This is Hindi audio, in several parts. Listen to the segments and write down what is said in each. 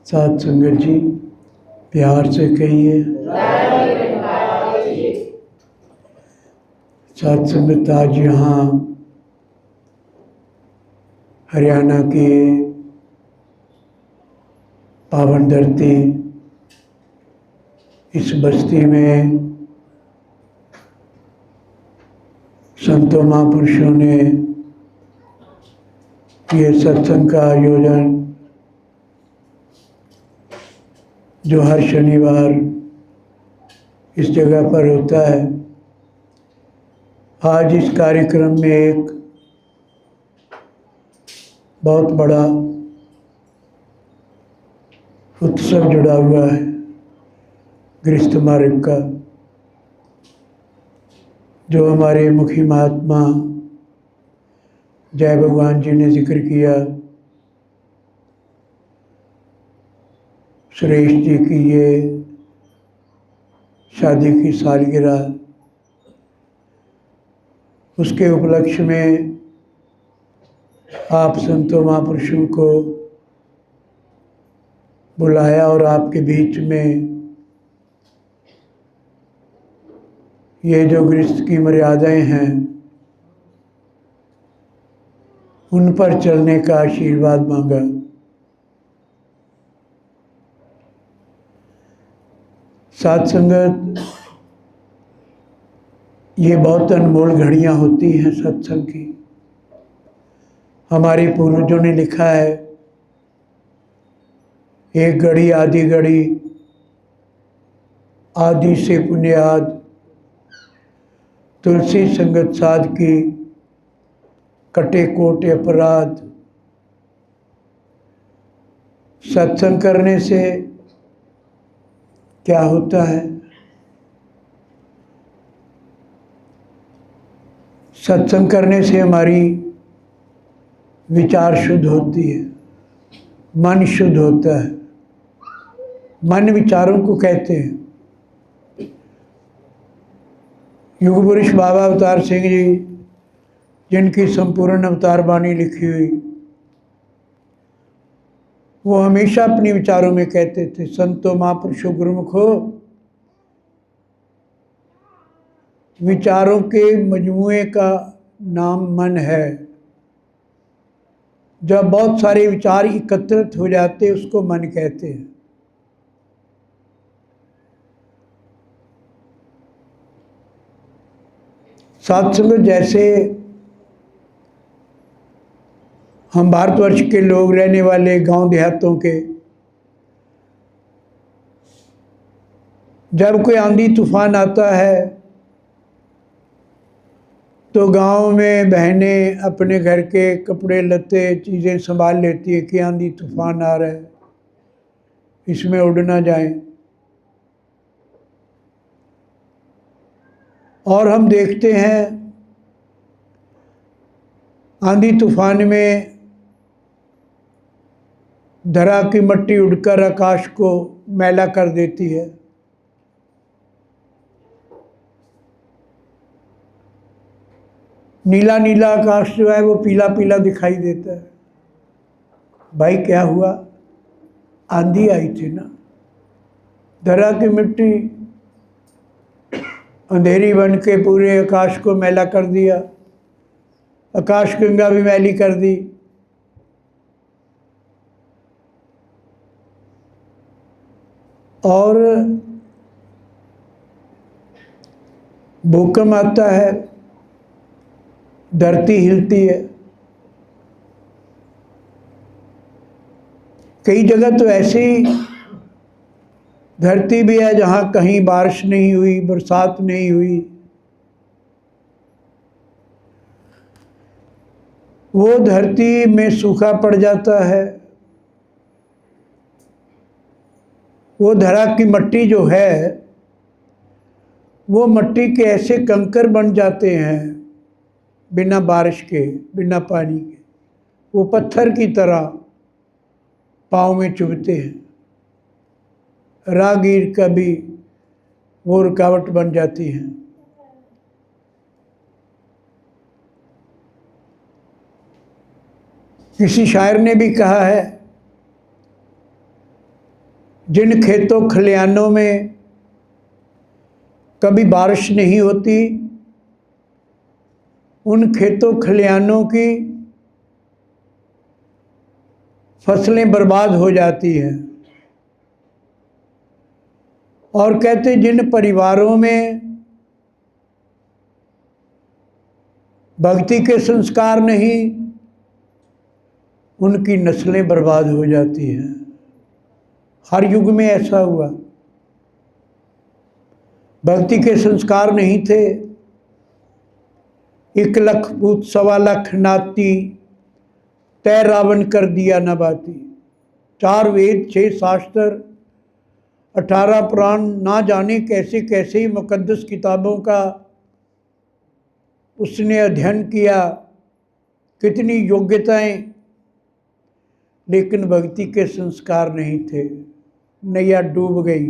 साथ संगत जी प्यार से कहिए। साथ संगत आज यहाँ हरियाणा की पावन धरती इस बस्ती में संतों महापुरुषों ने ये सत्संग का आयोजन जो हर शनिवार इस जगह पर होता है, आज इस कार्यक्रम में एक बहुत बड़ा उत्सव जुड़ा हुआ है गृहस्थ मार्ग का, जो हमारे मुखी महात्मा जय भगवान जी ने जिक्र किया। सुरेश जी की ये शादी की सालगिरह, उसके उपलक्ष्य में आप संतों महापुरुषों को बुलाया और आपके बीच में ये जो गृहस्थ की मर्यादाएं हैं उन पर चलने का आशीर्वाद मांगा। साथ संगत, ये बहुत अनमोल घड़ियां होती हैं सत्संग की। हमारे पूर्वजों ने लिखा है, एक घड़ी आधी घड़ी, आदि से पुण्याद, तुलसी संगत साध की, कटे कोट अपराध। सत्संग करने से क्या होता है? सत्संग करने से हमारी विचार शुद्ध होती है, मन शुद्ध होता है। मन विचारों को कहते हैं। युग पुरुष बाबा अवतार सिंह जी, जिनकी संपूर्ण अवतार वाणी लिखी हुई, वो हमेशा अपने विचारों में कहते थे, संतो महापुरुषों गुरुमुखो, विचारों के मजमुए का नाम मन है। जब बहुत सारे विचार एकत्रित हो जाते उसको मन कहते हैं। साथ जैसे हम भारतवर्ष के लोग रहने वाले गांव देहातों के, जब कोई आंधी तूफान आता है तो गांव में बहनें अपने घर के कपड़े लत्ते चीज़ें संभाल लेती है कि आंधी तूफान आ रहा है, इसमें उड़ ना जाए। और हम देखते हैं आंधी तूफान में धरा की मिट्टी उड़कर आकाश को मैला कर देती है। नीला नीला आकाश जो है वो पीला पीला दिखाई देता है। भाई क्या हुआ? आंधी आई थी ना। धरा की मिट्टी अंधेरी बन के पूरे आकाश को मैला कर दिया, आकाश गंगा भी मैली कर दी। और भूकंप आता है, धरती हिलती है। कई जगह तो ऐसी धरती भी है जहाँ कहीं बारिश नहीं हुई, बरसात नहीं हुई। वो धरती में सूखा पड़ जाता है। वो धरा की मिट्टी जो है वो मिट्टी के ऐसे कंकर बन जाते हैं बिना बारिश के, बिना पानी के, वो पत्थर की तरह पाँव में चुभते हैं। राहगीर का भी वो रुकावट बन जाती है। किसी शायर ने भी कहा है, जिन खेतों खलिहानों में कभी बारिश नहीं होती, उन खेतों खलिहानों की फसलें बर्बाद हो जाती हैं। और कहते जिन परिवारों में भक्ति के संस्कार नहीं, उनकी नस्लें बर्बाद हो जाती हैं। हर युग में ऐसा हुआ। भक्ति के संस्कार नहीं थे। 1 लाख पूत 1.25 लाख नाती, तय रावण कर दिया न बाती। 4 वेद 6 शास्त्र 18 पुराण, ना जाने कैसे कैसे मुकद्दस किताबों का उसने अध्ययन किया, कितनी योग्यताएं, लेकिन भक्ति के संस्कार नहीं थे। नैया डूब गई।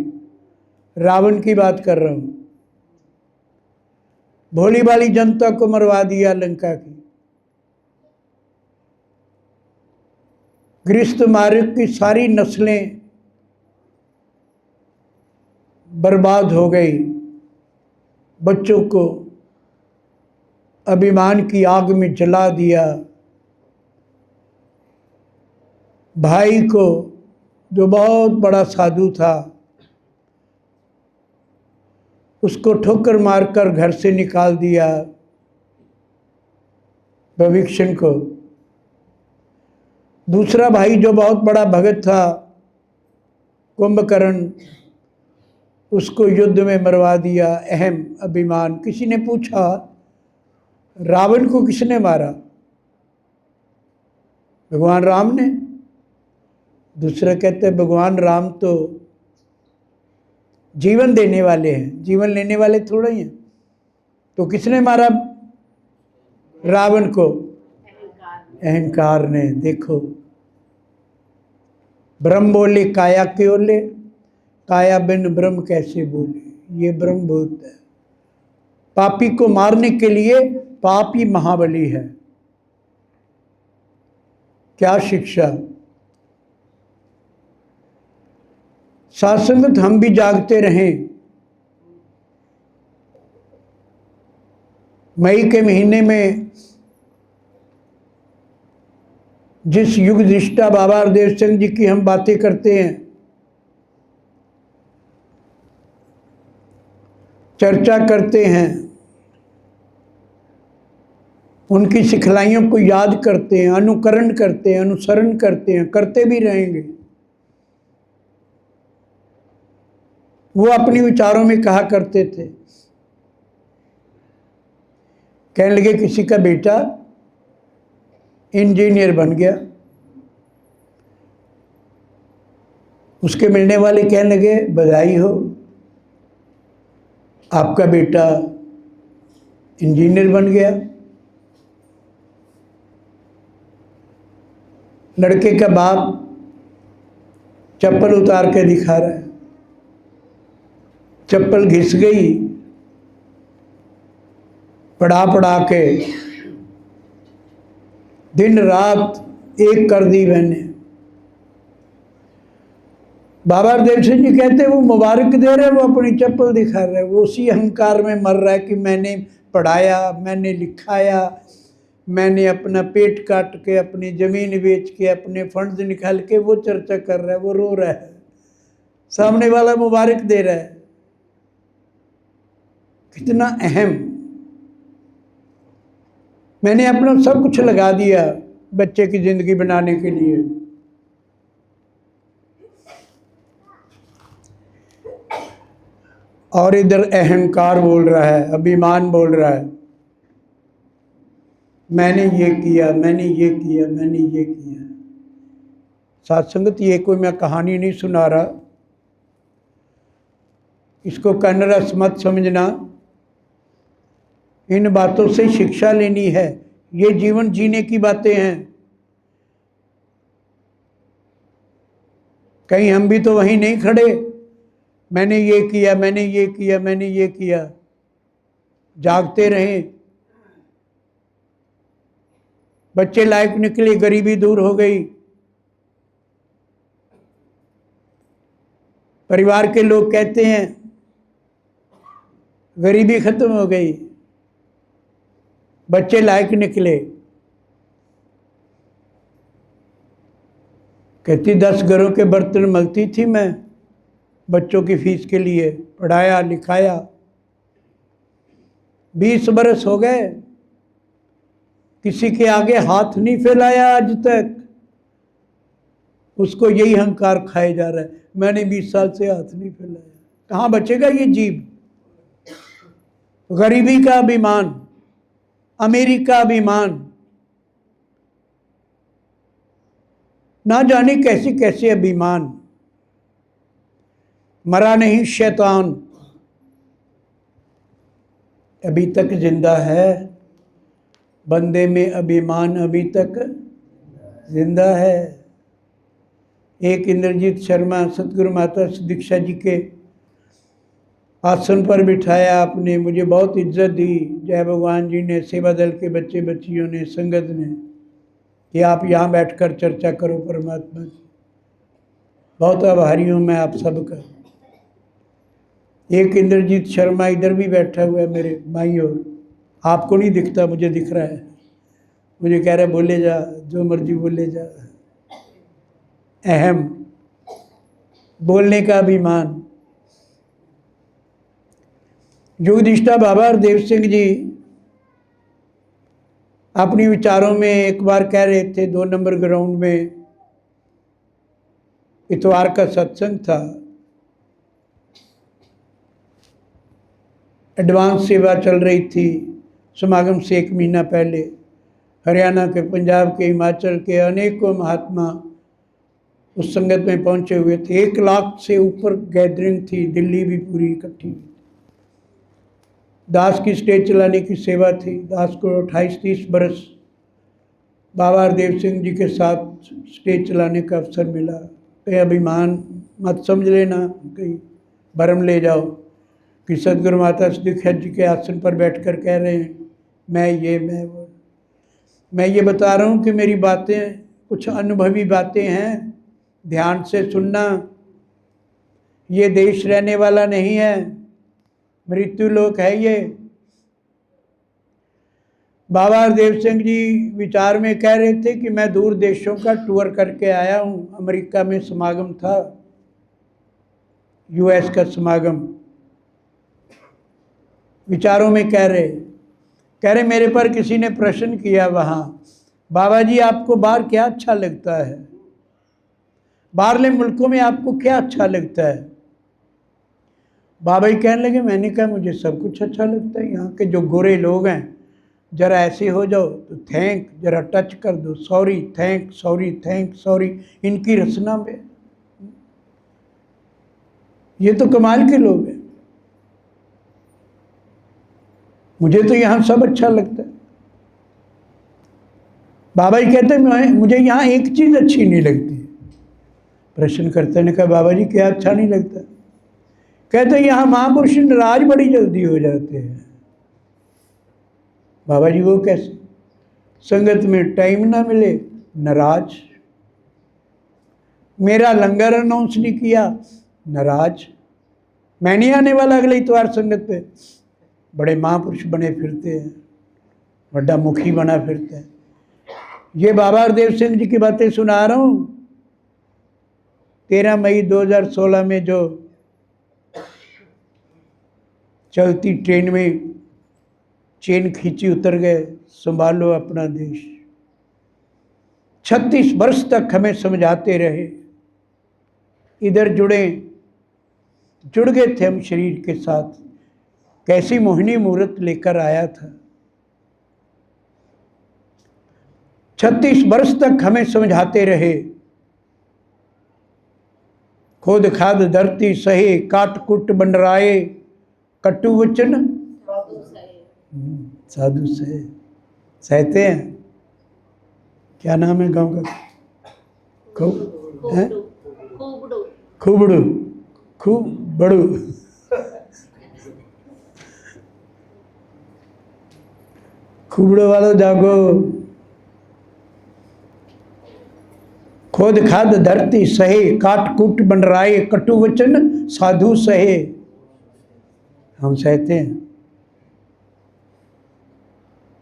रावण की बात कर रहा हूँ। भोली भाली जनता को मरवा दिया लंका की। गृहस्थ मार्ग की सारी नस्लें बर्बाद हो गई। बच्चों को अभिमान की आग में जला दिया। भाई को, जो बहुत बड़ा साधु था, उसको ठोकर मारकर घर से निकाल दिया। विभीषण को। दूसरा भाई जो बहुत बड़ा भगत था, कुंभकर्ण, उसको युद्ध में मरवा दिया। अहम अभिमान। किसी ने पूछा रावण को किसने मारा? भगवान राम ने। दूसरा कहते हैं भगवान राम तो जीवन देने वाले हैं, जीवन लेने वाले थोड़ा ही हैं। तो किसने मारा रावण को? अहंकार ने। देखो, ब्रह्म बोले काया के ओले, काया बिन ब्रह्म कैसे बोले। ये ब्रह्म बोलता है। पापी को मारने के लिए पाप ही महाबली है। क्या शिक्षा। सात्संगत हम भी जागते रहें। मई के महीने में जिस युग दृष्टा बाबा हरदेव सिंह जी की हम बातें करते हैं, चर्चा करते हैं, उनकी सिखलाइयों को याद करते हैं, अनुकरण करते हैं, अनुसरण करते हैं, करते भी रहेंगे। वो अपने विचारों में कहा करते थे, कहने लगे किसी का बेटा इंजीनियर बन गया। उसके मिलने वाले कहने लगे बधाई हो, आपका बेटा इंजीनियर बन गया। लड़के का बाप चप्पल उतार के दिखा रहा है। चप्पल घिस गई, पढ़ा पढ़ा के दिन रात एक कर दी मैंने। बाबा हरदेव सिंह जी कहते वो मुबारक दे रहे, वो अपनी चप्पल दिखा रहे, वो उसी अहंकार में मर रहा है कि मैंने पढ़ाया, मैंने लिखाया, मैंने अपना पेट काट के, अपनी ज़मीन बेच के, अपने फंड्स निकाल के, वो चर्चा कर रहा है, वो रो रहा है। सामने वाला मुबारक दे रहा है। कितना अहम। मैंने अपना सब कुछ लगा दिया बच्चे की ज़िंदगी बनाने के लिए। और इधर अहंकार बोल रहा है, अभिमान बोल रहा है, मैंने ये किया, मैंने ये किया, मैंने ये किया। सत्संगत ये कोई मैं कहानी नहीं सुना रहा, इसको कन्नरस मत समझना। इन बातों से शिक्षा लेनी है। ये जीवन जीने की बातें हैं। कहीं हम भी तो वहीं नहीं खड़े, मैंने ये किया, मैंने ये किया, मैंने ये किया। जागते रहें। बच्चे लायक निकले, गरीबी दूर हो गई। परिवार के लोग कहते हैं गरीबी खत्म हो गई, बच्चे लायक निकले। कहती 10 घरों के बर्तन मलती थी मैं बच्चों की फीस के लिए, पढ़ाया लिखाया, 20 बरस हो गए, किसी के आगे हाथ नहीं फैलाया आज तक। उसको यही अहंकार खाए जा रहा है, मैंने 20 साल से हाथ नहीं फैलाया। कहाँ बचेगा ये जीव? गरीबी का अभिमान, अमीरी का अभिमान, ना जाने कैसे कैसे अभिमान। मरा नहीं शैतान, अभी तक जिंदा है, बंदे में अभिमान अभी तक जिंदा है। एक इंद्रजीत शर्मा सतगुरु माता दीक्षा जी के आसन पर बिठाया आपने, मुझे बहुत इज्जत दी जय भगवान जी ने, सेवा दल के बच्चे बच्चियों ने, संगत ने, कि आप यहाँ बैठकर चर्चा करो परमात्मा की। बहुत आभारी हूँ मैं आप सबका। एक इंद्रजीत शर्मा इधर भी बैठा हुआ है मेरे भाई, और आपको नहीं दिखता, मुझे दिख रहा है। मुझे कह रहा है बोले जा, जो मर्जी बोले जा। अहम, बोलने का अभिमान। योगदिष्टा बाबा हरदेव सिंह जी अपने विचारों में एक बार कह रहे थे, 2 नंबर ग्राउंड में इतवार का सत्संग था, एडवांस सेवा चल रही थी समागम से 1 महीना पहले। हरियाणा के, पंजाब के, हिमाचल के अनेकों महात्मा उस संगत में पहुंचे हुए थे। 1 लाख से ऊपर गैदरिंग थी, दिल्ली भी पूरी इकट्ठी। दास की स्टेज चलाने की सेवा थी। दास को 28-30 बरस बाबा हरदेव सिंह जी के साथ स्टेज चलाने का अवसर मिला। कहीं अभिमान मत समझ लेना, कहीं भरम ले जाओ कि सदगुरु माता दीक्षा जी के आसन पर बैठकर कह रहे हैं मैं ये मैं वो। मैं ये बता रहा हूँ कि मेरी बातें कुछ अनुभवी बातें हैं, ध्यान से सुनना। ये देश रहने वाला नहीं है, मृत्यु लोक है ये। बाबा हरदेव सिंह जी विचार में कह रहे थे कि मैं दूर देशों का टूर करके आया हूँ। अमेरिका में समागम था, यूएस का समागम। विचारों में कह रहे मेरे पर किसी ने प्रश्न किया वहाँ, बाबा जी आपको बाहर क्या अच्छा लगता है, बाहरले मुल्कों में आपको क्या अच्छा लगता है? बाबा जी कहने लगे, मैंने कहा मुझे सब कुछ अच्छा लगता है। यहाँ के जो गोरे लोग हैं, जरा ऐसे हो जाओ तो थैंक, जरा टच कर दो sorry thank, sorry thank, sorry, इनकी रचना में ये तो कमाल के लोग हैं। मुझे तो यहाँ सब अच्छा लगता है। बाबा जी कहते हैं मुझे यहाँ एक चीज़ अच्छी नहीं लगती। प्रश्नकर्ता ने कहा बाबा जी क्या अच्छा नहीं लगता? कहते यहाँ महापुरुष नाराज बड़ी जल्दी हो जाते हैं। बाबा जी वो कैसे? संगत में टाइम ना मिले, नाराज। मेरा लंगर अनाउंस नहीं किया, नाराज। मैं नहीं आने वाला अगले इतवार संगत पे। बड़े महापुरुष बने फिरते हैं, बड़ा मुखी बना फिरते हैं। ये बाबा हरदेव सिंह जी की बातें सुना रहा हूँ। 13 मई 2016 में जो चलती ट्रेन में चेन खींची, उतर गए, संभालो अपना देश। 36 वर्ष तक हमें समझाते रहे, इधर जुड़ गए थे हम शरीर के साथ। कैसी मोहिनी मूर्त लेकर आया था। 36 वर्ष तक हमें समझाते रहे, खोद खाद धरती सहे, काट कुट बंडराए, कटु वचन साधु सहे। सहते हैं। क्या नाम है गांव का? खूबड़ू, खूब बड़ू। खूबड़ो वालों जागो, खोद खाद धरती सहे, काट कूट बनराए, कटु वचन साधु सहे। हम सहते हैं।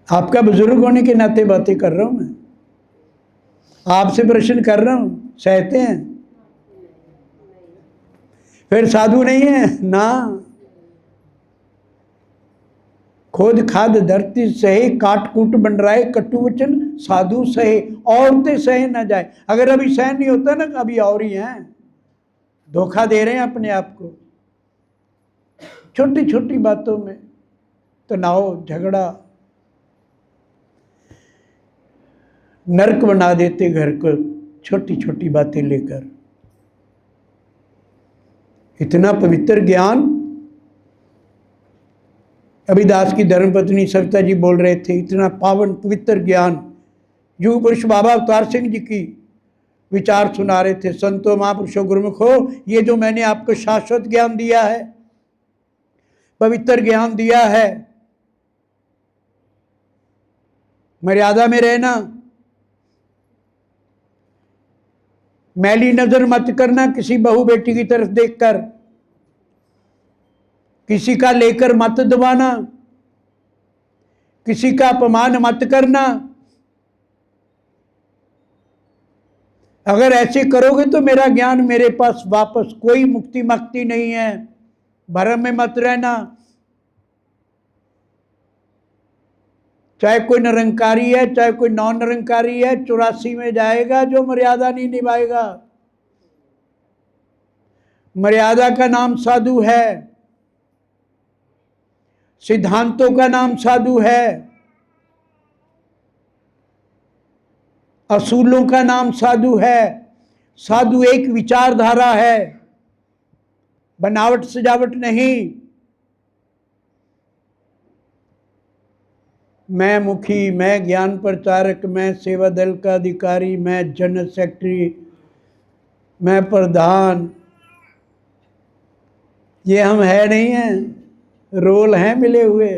आपका बुजुर्ग होने के नाते बातें कर रहा हूं मैं, आपसे प्रश्न कर रहा हूं, सहते हैं? फिर साधु नहीं है ना। खोद खाद धरती सहे, काट कूट बनराए, कटु वचन साधु सहे। औरतें सहे ना जाए। अगर अभी सहन नहीं होता ना, अभी और ही हैं, धोखा दे रहे हैं अपने आप को। छोटी छोटी बातों में तनाव, झगड़ा, नरक बना देते घर को, छोटी छोटी बातें लेकर। इतना पवित्र ज्ञान, अभिदास की धर्मपत्नी सविता जी बोल रहे थे, इतना पावन पवित्र ज्ञान युग पुरुष बाबा अवतार सिंह जी की विचार सुना रहे थे। संतो महापुरुषों गुरुमुखो, ये जो मैंने आपको शाश्वत ज्ञान दिया है, पवित्र ज्ञान दिया है, मर्यादा में रहना, मैली नजर मत करना किसी बहू बेटी की तरफ देखकर, किसी का लेकर मत दबाना, किसी का अपमान मत करना। अगर ऐसे करोगे तो मेरा ज्ञान मेरे पास वापस कोई मुक्ति मक्ति नहीं है। भरम में मत रहना। चाहे कोई निरंकारी है, चाहे कोई नॉन निरंकारी है, 84 में जाएगा जो मर्यादा नहीं निभाएगा। मर्यादा का नाम साधु है, सिद्धांतों का नाम साधु है, असूलों का नाम साधु है। साधु एक विचारधारा है, बनावट सजावट नहीं। मैं मुखी, मैं ज्ञान प्रचारक, मैं सेवा दल का अधिकारी, मैं जनरल सेक्रेटरी, मैं प्रधान, ये हम है नहीं हैं, रोल हैं मिले हुए।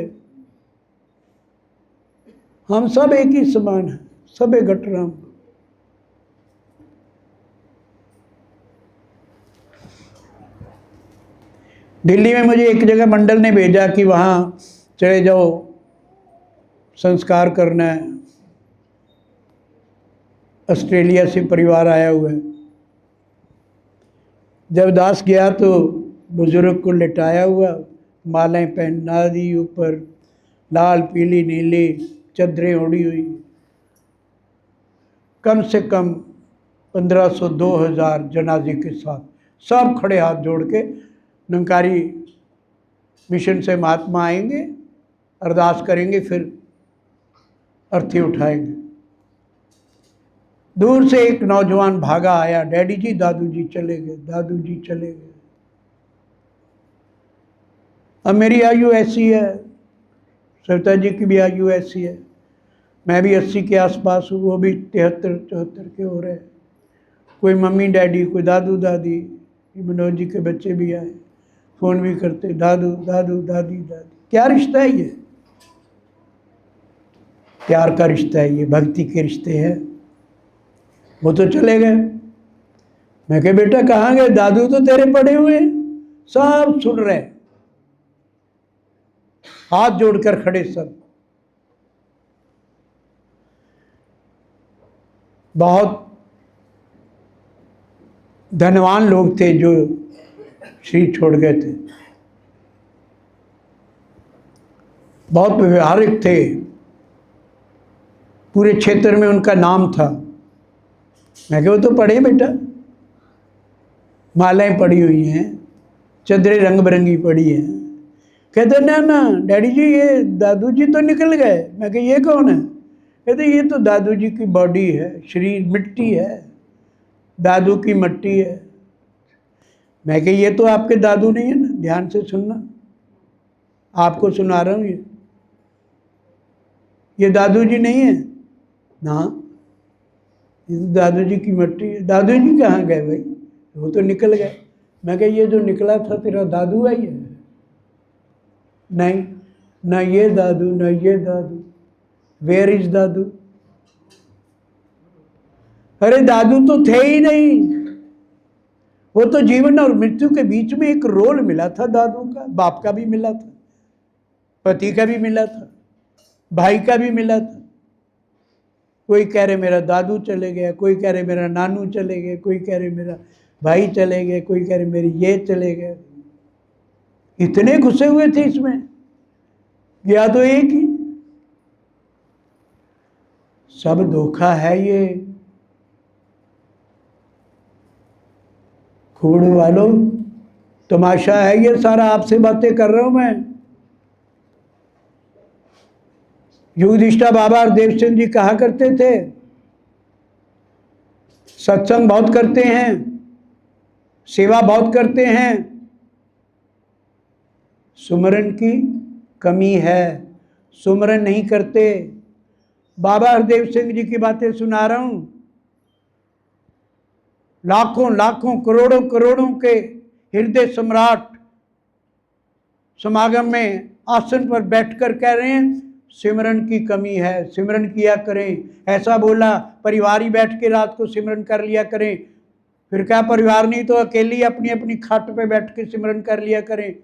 हम सब एक ही समान हैं, सब एक घटराम। दिल्ली में मुझे एक जगह मंडल ने भेजा कि वहाँ चले जाओ, संस्कार करना है। ऑस्ट्रेलिया से परिवार आया हुआ है। जब दास गया तो बुजुर्ग को लिटाया हुआ, मालाएं पहना दी, ऊपर लाल पीली नीली चादरें ओढ़ी हुई। कम से कम 1500-2000 जनाजे के साथ सब खड़े हाथ जोड़ के, निरंकारी मिशन से महात्मा आएंगे, अरदास करेंगे, फिर अर्थी उठाएंगे। दूर से एक नौजवान भागा आया, डैडी जी दादू जी चले गए, दादू जी चले गए। अब मेरी आयु ऐसी है, सविता जी की भी आयु ऐसी है, मैं भी 80 के आसपास हूँ, वो भी 73-74 के हो रहे हैं। कोई मम्मी डैडी, कोई दादू दादी, मनोज जी के बच्चे भी आए, फ़ोन भी करते, दादू दादू दादी दादी। क्या रिश्ता है ये? प्यार का रिश्ता है ये, भक्ति के रिश्ते हैं। वो तो चले गए। मैं कहा बेटा कहाँ गए? दादू तो तेरे पड़े हुए, सब सुन रहे, हाथ जोड़कर खड़े सब। बहुत धनवान लोग थे जो शरीर छोड़ गए थे, बहुत व्यवहारिक थे, पूरे क्षेत्र में उनका नाम था। मैं कहा वो तो पढ़े बेटा, मालाएं पड़ी हुई हैं, चादरें रंग बिरंगी पड़ी हैं। कहते ना ना डैडी जी ये दादू जी तो निकल गए। मैं कहा ये कौन है? कहते ये तो दादू जी की बॉडी है, शरीर मिट्टी है, दादू की मट्टी है। मैं कहा ये तो आपके दादू नहीं है ना, ध्यान से सुनना, आपको सुना रहा हूँ। ये दादू जी नहीं है ना, ये तो दादू जी की मट्टी है। दादू जी कहाँ गए भाई? वो तो निकल गए। मैं कहा ये जो निकला था तेरा दादू है ये? नहीं, ना ये दादू ना ये दादू। वेयर इज दादू? अरे दादू तो थे ही नहीं, वो तो जीवन और मृत्यु के बीच में एक रोल मिला था दादू का, बाप का भी मिला था, पति का भी मिला था, भाई का भी मिला था। कोई कह रहे मेरा दादू चले गया, कोई कह रहे मेरा नानू चले गए, कोई कह रहे मेरा भाई चले गए, कोई कह रहे मेरे ये चले गए। इतने घुसे हुए थे इसमें, गया तो एक ही। सब धोखा है ये। खूड़ वालों, तमाशा है ये सारा, आपसे बातें कर रहा हूं मैं। युगधिष्ठा बाबा और देवसेन जी कहा करते थे, सत्संग बहुत करते हैं, सेवा बहुत करते हैं, सुमरन की कमी है, सुमरन नहीं करते। बाबा हरदेव सिंह जी की बातें सुना रहा हूं। लाखों लाखों करोड़ों करोड़ों के हृदय सम्राट समागम में आसन पर बैठकर कह रहे हैं सिमरन की कमी है, सिमरन किया करें। ऐसा बोला, परिवार ही बैठ के रात को सिमरन कर लिया करें। फिर क्या परिवार नहीं तो अकेली अपनी अपनी खाट पे बैठ के सिमरन कर लिया करें।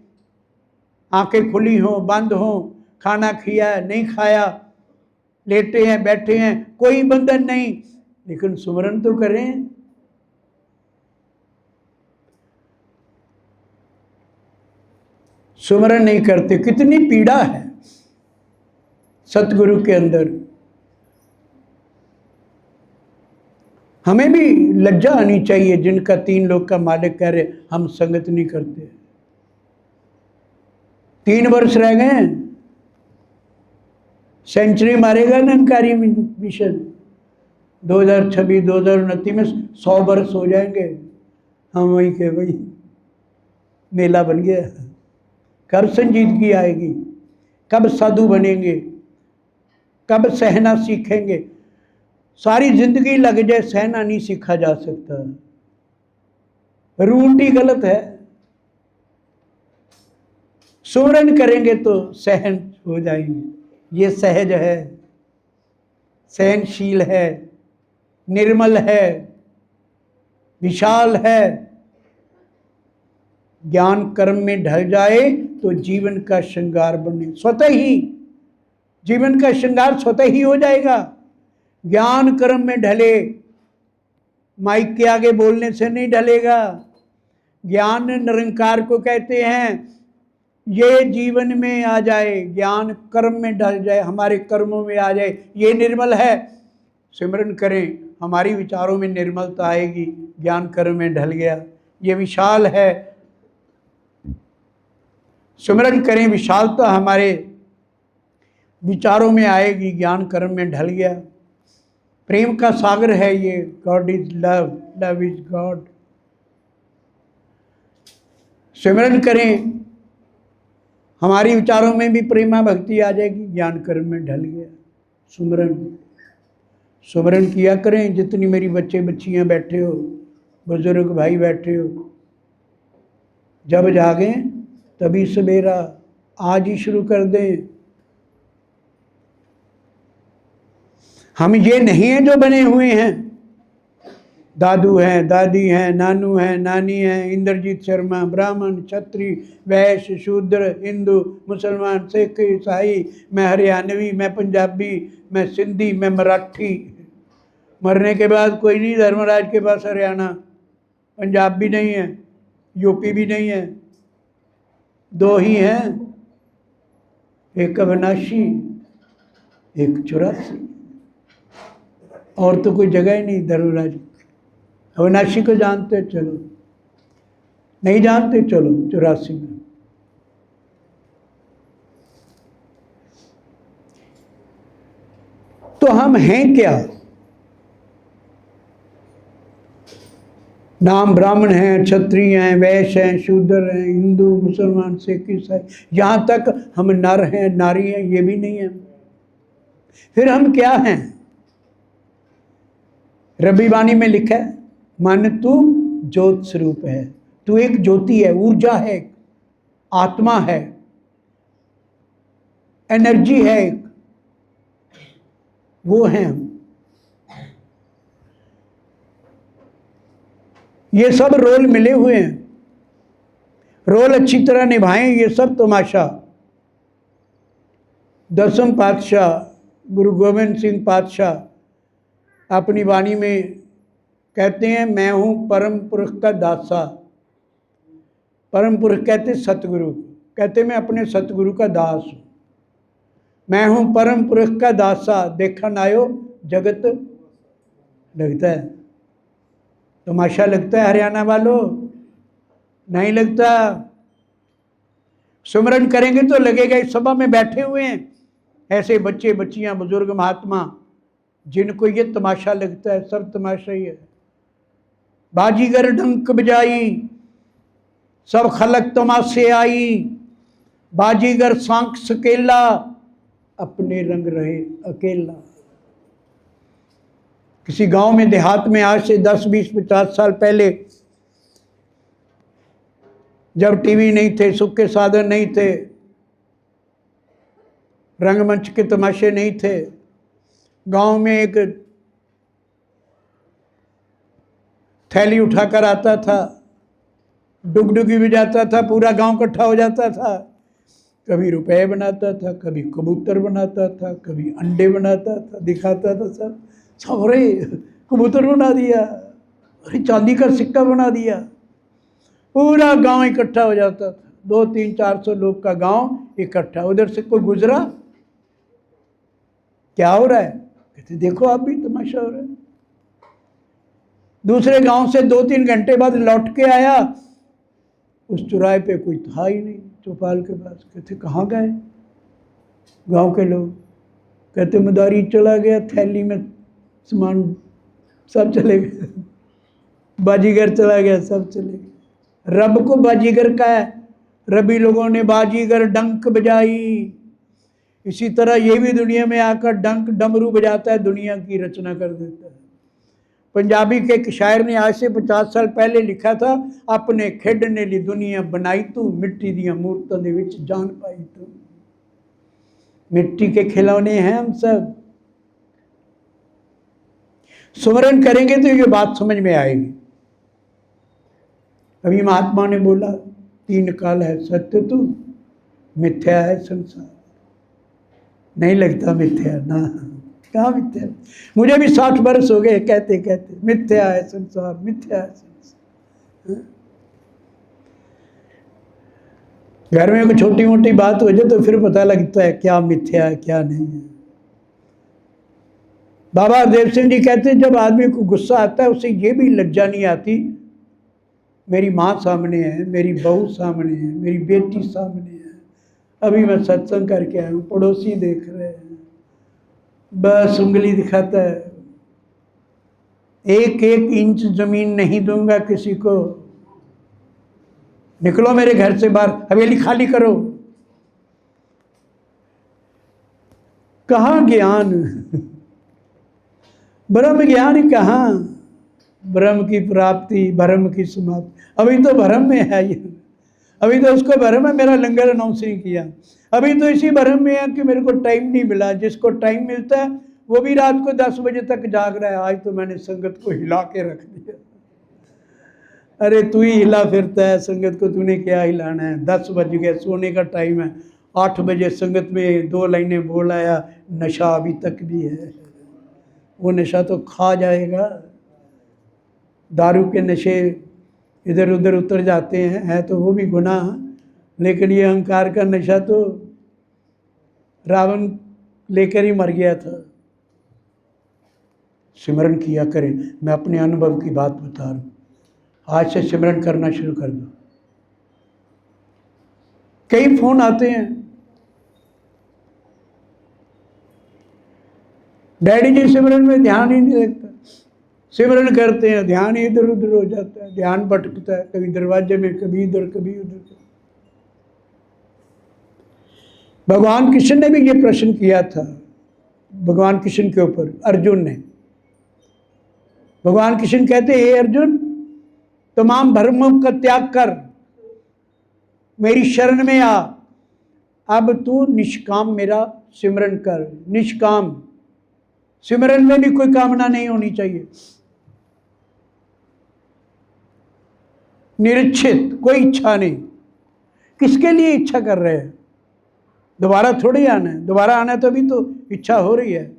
आंखें खुली हो बंद हो, खाना खाया नहीं खाया, लेटे हैं बैठे हैं, कोई बंधन नहीं, लेकिन सिमरन तो करें। सुमरन नहीं करते, कितनी पीड़ा है सतगुरु के अंदर। हमें भी लज्जा आनी चाहिए, जिनका 3 लोग का मालिक कह रहे हम संगत नहीं करते। 3 वर्ष रह गए हैं, सेंचुरी मारेगा ना निरंकारी मिशन। 2026 2029 में 100 वर्ष हो जाएंगे। हम वहीं के वही मेला बन गया। कब संजीदगी आएगी, कब साधु बनेंगे, कब सहना सीखेंगे। सारी जिंदगी लग जाए, सहना नहीं सीखा जा सकता। रूट ही गलत है। सुमरन करेंगे तो सहन हो जाएंगे। ये सहज है, सहनशील है, निर्मल है, विशाल है। ज्ञान कर्म में ढल जाए तो जीवन का श्रृंगार बने। स्वतः ही जीवन का श्रृंगार स्वतः ही हो जाएगा। ज्ञान कर्म में ढले, माइक के आगे बोलने से नहीं ढलेगा। ज्ञान निरंकार को कहते हैं, ये जीवन में आ जाए, ज्ञान कर्म में ढल जाए, हमारे कर्मों में आ जाए, ये निर्मल है। सिमरन करें, हमारी विचारों में निर्मलता आएगी। ज्ञान कर्म में ढल गया, ये विशाल है। सिमरन करें, विशालता हमारे विचारों में आएगी। ज्ञान कर्म में ढल गया। प्रेम का सागर है ये। God is love, love is God. सिमरन करें, हमारी विचारों में भी प्रेमा भक्ति आ जाएगी। ज्ञान कर्म में ढल गया। सुमरन किया करें। जितनी मेरी बच्चे बच्चियां बैठे हो, बुजुर्ग भाई बैठे हो, जब जागें तभी सवेरा, आज ही शुरू कर दें। हम ये नहीं हैं जो बने हुए हैं। दादू हैं, दादी हैं, नानू हैं, नानी हैं, इंद्रजीत शर्मा, ब्राह्मण, क्षत्रिय, वैश्य, शूद्र, हिंदू, मुसलमान, सिख, ईसाई, मैं हरियाणवी, मैं पंजाबी, मैं सिंधी, मैं मराठी। मरने के बाद कोई नहीं, धर्मराज के पास हरियाणा, पंजाब भी नहीं है, यूपी भी नहीं है। 2 ही हैं, एक अविनाशी, एक 84। और तो कोई जगह ही नहीं धर्मराज। अविनाशी को जानते चलो, नहीं जानते चलो 84 में। तो हम हैं क्या? नाम ब्राह्मण हैं, क्षत्रिय हैं, वैश्य हैं, शूद्र हैं, हिंदू, मुसलमान, सिख, ईसाई, यहाँ तक हम नर हैं, नारी हैं, ये भी नहीं है। फिर हम क्या हैं? रबी वाणी में लिखा है, मन तू ज्योत स्वरूप है। तू एक ज्योति है, ऊर्जा है, आत्मा है, एनर्जी है, वो हैं हम। ये सब रोल मिले हुए हैं, रोल अच्छी तरह निभाएं। ये सब तमाशा। दसम पातशाह गुरु गोविंद सिंह पातशाह अपनी वाणी में कहते हैं, मैं हूँ परम पुरुष का दासा। परम पुरुष कहते सतगुरु, कहते मैं अपने सतगुरु का दास हूँ। मैं हूँ परम पुरुष का दासा, देखन आयो जगत। लगता है तमाशा, लगता है हरियाणा वालों? नहीं लगता। सुमरन करेंगे तो लगेगा इस सभा में बैठे हुए हैं ऐसे बच्चे बच्चियां बुजुर्ग महात्मा जिनको ये तमाशा लगता है। सब तमाशा ही है। बाजीगर डंक बजाई, सब खलक तमाशे आई। बाजीगर सांख सकेला, अपने रंग रहे अकेला। किसी गांव में देहात में आज से 10, 20, 50 साल पहले, जब टीवी नहीं थे, सुख के साधन नहीं थे, रंगमंच के तमाशे नहीं थे, गांव में एक थैली उठाकर आता था, डुगडुगी भी जाता था, पूरा गांव इकट्ठा हो जाता था। कभी रुपए बनाता था, कभी कबूतर बनाता था, कभी अंडे बनाता था, दिखाता था। सब अरे कबूतर बना दिया, अरे चांदी का सिक्का बना दिया। पूरा गांव इकट्ठा हो जाता था, 200, 300, 400 लोग का गांव इकट्ठा। उधर से कोई गुजरा, क्या हो रहा है? कहते देखो आप भी तमाशा हो रहा है। दूसरे गांव से 2-3 घंटे बाद लौट के आया, उस चौराहे पे कोई था ही नहीं, चौपाल के पास। कहते कहाँ गए गांव के लोग? कहते मदारी चला गया, थैली में सामान सब चले गए। बाजीगर चला गया, सब चले गए। रब को बाजीगर का है, रबी लोगों ने बाजीगर डंक बजाई। इसी तरह ये भी दुनिया में आकर डंक डमरू बजाता है, दुनिया की रचना कर देता है। पंजाबी के एक शायर ने आज से 50 साल पहले लिखा था, अपने खेडने ली दुनिया बनाई तू, मिट्टी दियां मूर्तों दे विच जान पाई तू। मिट्टी के खिलौने हैं हम सब। सुमरन करेंगे तो ये बात समझ में आएगी। अभी महात्मा ने बोला 3 काल है सत्य तू, मिथ्या है संसार। नहीं लगता मिथ्या ना, कहाँ मिथ्या? मुझे भी 60 वर्ष हो गए कहते कहते, मिथ्या है संसार, मिथ्या है संसार। घर में कोई छोटी मोटी बात हो जाए तो फिर पता लगता है क्या मिथ्या है क्या नहीं है। बाबा देव सिंह जी कहते हैं, जब आदमी को गुस्सा आता है उसे ये भी लज्जा नहीं आती, मेरी माँ सामने है, मेरी बहू सामने है, मेरी बेटी सामने है, अभी मैं सत्संग करके आया हूँ, पड़ोसी देख रहे हैं, बस उंगली दिखाता है। 1-1 इंच जमीन नहीं दूंगा किसी को, निकलो मेरे घर से बाहर, हवेली खाली करो। कहाँ ज्ञान? ब्रह्म ज्ञान कहाँ? ब्रह्म की प्राप्ति, भ्रम की समाप्ति। अभी तो भ्रम में है ये, अभी तो उसको भ्रम है मेरा लंगर अनाउंस नहीं किया। अभी तो इसी भ्रम में है कि मेरे को टाइम नहीं मिला। जिसको टाइम मिलता है वो भी रात को 10 बजे तक जाग रहा है। आज तो मैंने संगत को हिला के रख दिया। अरे तू ही हिला फिरता है, संगत को तूने क्या हिलाना है? 10 बज गए, सोने का टाइम है। 8 बजे संगत में 2 लाइनें बोल आया, नशा अभी तक भी है। वो नशा तो खा जाएगा। दारू के नशे इधर उधर उतर जाते हैं, है तो वो भी गुनाह, लेकिन ये अहंकार का नशा तो रावण लेकर ही मर गया था। सिमरन किया करें। मैं अपने अनुभव की बात बता रहा हूँ। आज से सिमरन करना शुरू कर दो। कई फोन आते हैं, डैडी जी सिमरन में ध्यान ही नहीं लगता। सिमरन करते हैं, ध्यान इधर उधर हो जाता है, ध्यान भटकता है, कभी दरवाजे में, कभी इधर कभी उधर। भगवान कृष्ण ने भी ये प्रश्न किया था, भगवान कृष्ण के ऊपर अर्जुन ने। भगवान कृष्ण कहते, हे अर्जुन, तमाम भ्रमों का त्याग कर, मेरी शरण में आ, अब तू निष्काम मेरा सिमरन कर। निष्काम सिमरन में भी कोई कामना नहीं होनी चाहिए। निरीक्षित, कोई इच्छा नहीं। किसके लिए इच्छा कर रहे हैं? दोबारा थोड़ी आना है, दोबारा आना है तो अभी तो इच्छा हो रही है।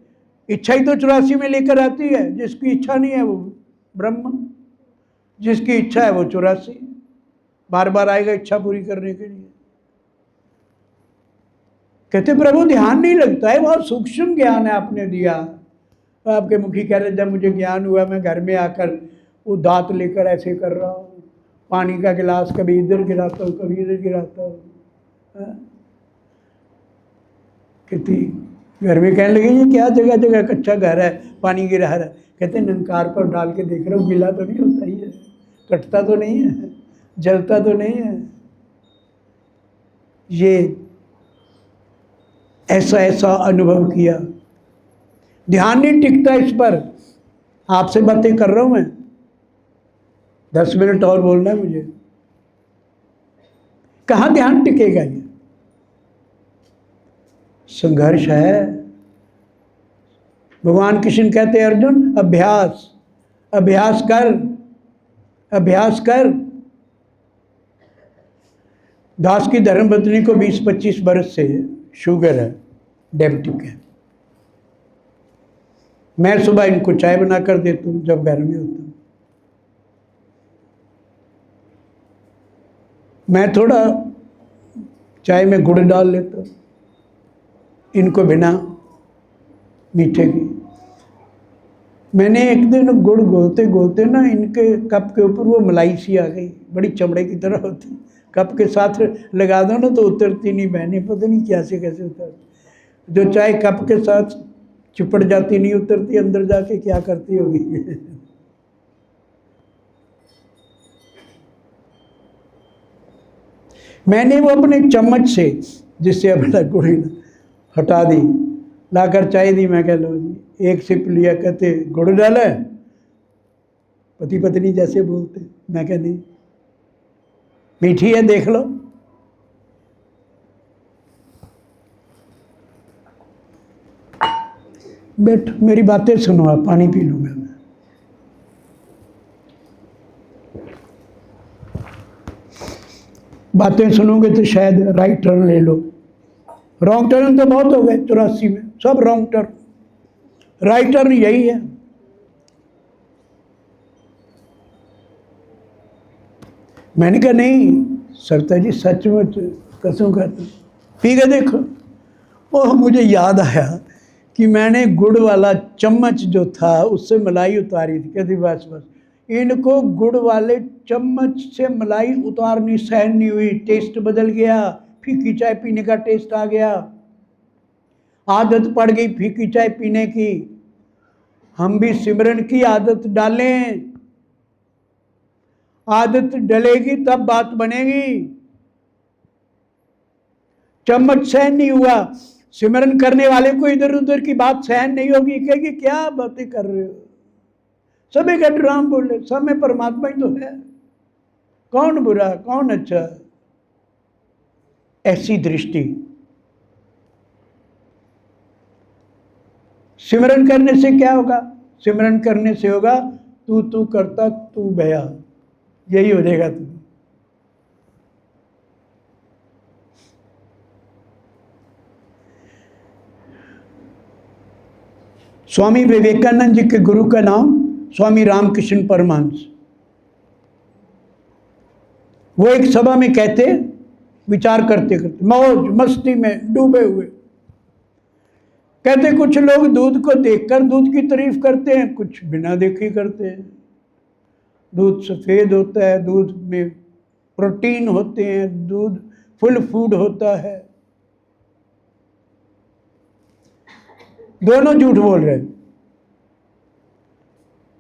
इच्छा ही तो 84 में लेकर आती है। जिसकी इच्छा नहीं है वो ब्रह्म, जिसकी इच्छा है वो 84 बार बार आएगा इच्छा पूरी करने के लिए। कहते प्रभु ध्यान नहीं लगता है, बहुत सूक्ष्म ज्ञान है आपने दिया। आपके मुखी कह रहे जब मुझे ज्ञान हुआ मैं घर में आकर वो दांत लेकर ऐसे कर रहा हूँ, पानी का गिलास कभी इधर गिराता हूँ कभी इधर गिराता हूँ। कहती घर में कहने लगे ये क्या जगह जगह कच्चा घर है, पानी गिरा रहा है। कहते नंकार पर डाल के देख रहा हूँ, गीला तो नहीं होता ही है, कटता तो नहीं है, जलता तो नहीं है। ये ऐसा ऐसा अनुभव किया। ध्यान नहीं टिकता इस पर। आपसे बातें कर रहा हूं मैं, 10 मिनट और बोलना है मुझे। कहाँ ध्यान टिकेगा? ये संघर्ष है। भगवान कृष्ण कहते हैं अर्जुन अभ्यास अभ्यास कर, अभ्यास कर। दास की धर्मपत्नी को 20-25 बरस से शुगर है, डायबिटिक है। मैं सुबह इनको चाय बना कर देता हूँ जब घर में होता हूँ। मैं थोड़ा चाय में गुड़ डाल लेता हूँ, इनको बिना मीठे की। मैंने एक दिन गुड़ घोलते घोलते ना इनके कप के ऊपर वो मलाई सी आ गई, बड़ी चमड़े की तरह होती, कप के साथ लगा दो ना तो उतरती नहीं। बहने पता नहीं कैसे कैसे उतरती। जो चाय कप के साथ चिपट जाती नहीं उतरती, अंदर जाके क्या करती होगी। मैंने वो अपने चम्मच से जिससे अपना गुड़ हटा दी, लाकर चाय दी। मैं कह लो जी, एक सिप लिया। कहते गुड़ डाला है? पति पत्नी जैसे बोलते। मैं कह नहीं, मीठी है देख लो। बैठ मेरी बातें सुनो, आप पानी पी लूंगा मैं। बातें सुनोगे तो शायद राइट टर्न ले लो। रॉन्ग टर्न तो बहुत हो गए 84 में, सब रॉन्ग टर्न। राइट टर्न यही है। मैंने कहा नहीं सरता जी सचमुच कसम कहता हूँ। पी के देखो। ओह मुझे याद आया कि मैंने गुड़ वाला चम्मच जो था उससे मलाई उतारी थी। कहती बस बस इनको गुड़ वाले चम्मच से मलाई उतारनी सहन नहीं हुई, टेस्ट बदल गया, फीकी चाय पीने का टेस्ट आ गया, आदत पड़ गई फीकी चाय पीने की। हम भी सिमरन की आदत डालें, आदत डलेगी तब बात बनेगी। चम्मच सहन नहीं हुआ, सिमरन करने वाले को इधर उधर की बात सहन नहीं होगी, कहेगी क्या बातें कर रहे हो, सब एक ड्राम बोले, सब में परमात्मा ही तो है, कौन बुरा कौन अच्छा। ऐसी दृष्टि। सिमरन करने से क्या होगा? सिमरन करने से होगा तू तू करता तू भया, यही हो जाएगा तू। स्वामी विवेकानंद जी के गुरु का नाम स्वामी रामकृष्ण परमहंस। वो एक सभा में कहते, विचार करते करते मौज मस्ती में डूबे हुए, कहते कुछ लोग दूध को देखकर दूध की तारीफ करते हैं, कुछ बिना देखे करते हैं। दूध सफ़ेद होता है, दूध में प्रोटीन होते हैं, दूध फुल फूड होता है। दोनों झूठ बोल रहे हैं।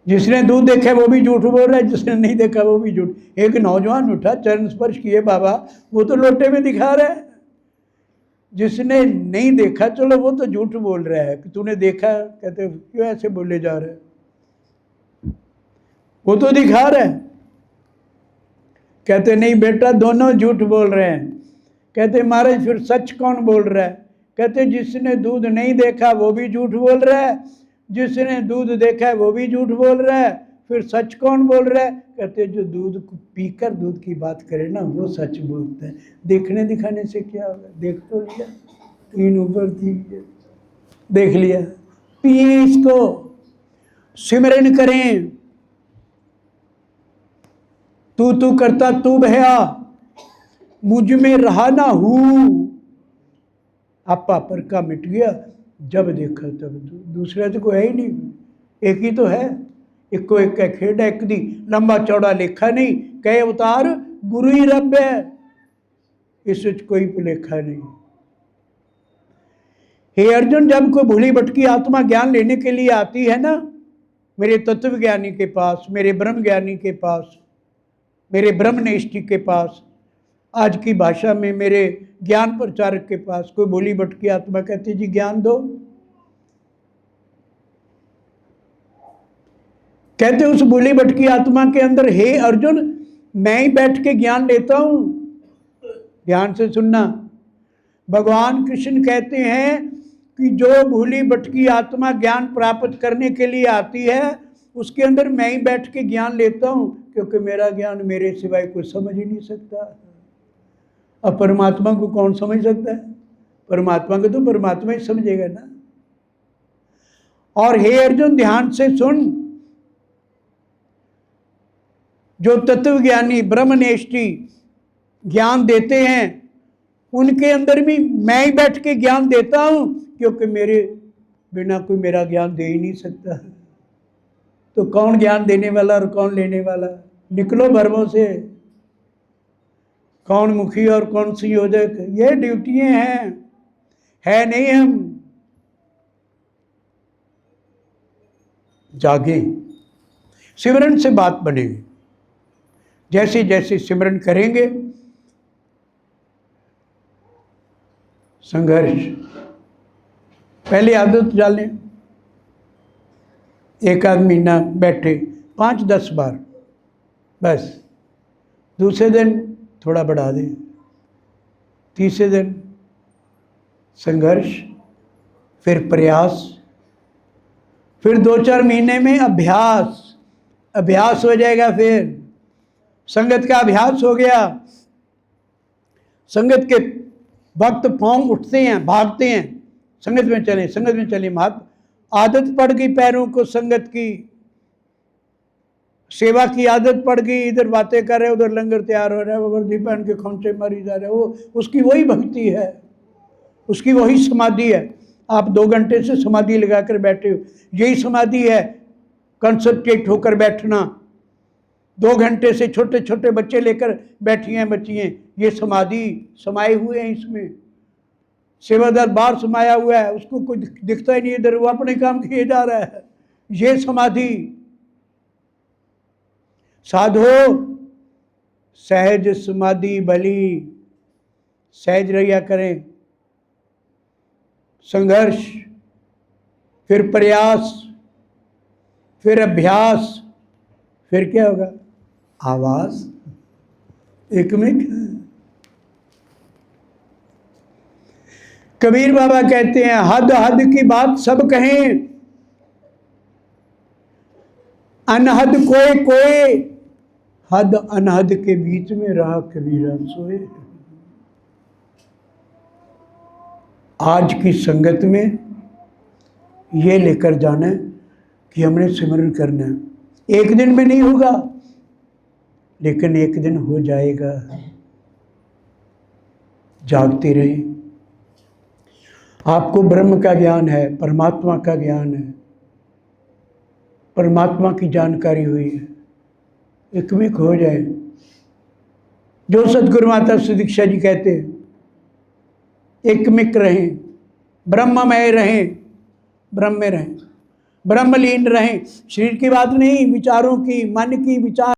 जिसने दूध देखा वो भी झूठ बोल रहा है, जिसने नहीं देखा वो भी झूठ। एक नौजवान उठा, चरण स्पर्श किए बाबा, वो तो लोटे में दिखा रहा है। जिसने नहीं देखा चलो वो तो झूठ बोल रहा है कि तूने देखा, कहते क्यों ऐसे बोले जा रहे हैं, वो तो दिखा रहा है। कहते नहीं बेटा दोनों झूठ बोल रहे हैं। कहते महाराज फिर सच कौन बोल रहा है? कहते जिसने दूध नहीं देखा वो भी झूठ बोल रहा है, जिसने दूध देखा है वो भी झूठ बोल रहा है, फिर सच कौन बोल रहा है? कहते जो दूध को पीकर दूध की बात करे ना, वो सच बोलता है। देखने दिखाने से क्या होगा? देख तो लिया, 3 ऊपर 3 देख लिया। पिए इसको, सिमरन करें। तू करता तू भया, मुझ में रहा ना हूँ। आपा पर का मिट गया, जब देखा तब दूसरा तो कोई है ही नहीं, एक ही तो है। एक को एक का खेड एक दी, लंबा चौड़ा लेखा नहीं, कई अवतार गुरु ही रब है, इस कोई लेखा नहीं। हे अर्जुन, जब कोई भूली भटकी आत्मा ज्ञान लेने के लिए आती है ना, मेरे तत्व ज्ञानी के पास, मेरे ब्रह्म ज्ञानी के पास, मेरे ब्रह्मनिष्ठ के पास, आज की भाषा में मेरे ज्ञान प्रचारक के पास कोई भूली भटकी आत्मा कहती जी ज्ञान दो, कहते उस भूली भटकी आत्मा के अंदर, हे अर्जुन मैं ही बैठ के ज्ञान लेता हूं। ध्यान से सुनना, भगवान कृष्ण कहते हैं कि जो भूली भटकी आत्मा ज्ञान प्राप्त करने के लिए आती है, उसके अंदर मैं ही बैठ के ज्ञान लेता हूं, क्योंकि मेरा ज्ञान मेरे सिवाय कोई समझ ही नहीं सकता। अब परमात्मा को कौन समझ सकता है? परमात्मा को तो परमात्मा ही समझेगा ना। और हे अर्जुन ध्यान से सुन, जो तत्व ज्ञानी ब्रह्मनिष्ठी ज्ञान देते हैं, उनके अंदर भी मैं ही बैठ के ज्ञान देता हूं, क्योंकि मेरे बिना कोई मेरा ज्ञान दे ही नहीं सकता। तो कौन ज्ञान देने वाला और कौन लेने वाला? निकलो भरमों से, कौन मुखी और कौन संयोजक, ये ड्यूटियां हैं, है नहीं। हम जागे, सिमरन से बात बनेगी। जैसे जैसे सिमरन करेंगे, संघर्ष, पहले आदत डालें, एक आध महीना बैठे 5-10 बार बस, दूसरे दिन थोड़ा बढ़ा दें, तीसरे दिन संघर्ष, फिर प्रयास, फिर 2-4 महीने में अभ्यास, अभ्यास हो जाएगा। फिर संगत का अभ्यास हो गया, संगत के भक्त पांव उठते हैं, भागते हैं, संगत में चले, संगत में चले, आदत पड़ गई पैरों को, संगत की सेवा की आदत पड़ गई, इधर बातें कर रहे, उधर लंगर तैयार हो रहा है, वो वर्दी पहन के खोंचे मारी जा रहे, वो उसकी वही भक्ति है, उसकी वही समाधि है। आप 2 घंटे से समाधि लगाकर बैठे हो, यही समाधि है, कंसंट्रेट होकर बैठना। 2 घंटे से छोटे छोटे बच्चे लेकर बैठी हैं बच्चियाँ, ये समाधि समाये हुए हैं इसमें। सेवादार बाहर समाया हुआ है, उसको कुछ दिखता ही नहीं, इधर वो अपने काम किए जा रहा है, ये समाधि। साधो सहज समाधि भली, सहज रहिया करें। संघर्ष, फिर प्रयास, फिर अभ्यास, फिर क्या होगा? आवाज, एकमिक। कबीर बाबा कहते हैं, हद हद की बात सब कहें, अनहद कोई कोई, हद अनहद के बीच में रहा कबीरा सोए। आज की संगत में ये लेकर जाना है कि हमने सिमरन करना है। एक दिन में नहीं होगा, लेकिन एक दिन हो जाएगा। जागते रहे। आपको ब्रह्म का ज्ञान है, परमात्मा का ज्ञान है, परमात्मा की जानकारी हुई है, एकमिक हो जाए। जो सदगुरु माता सुदीक्षा जी कहते हैं, एकमिक रहें, ब्रह्ममय रहें, ब्रह्म में रहें, ब्रह्मलीन रहें। शरीर की बात नहीं, विचारों की, मन की, विचार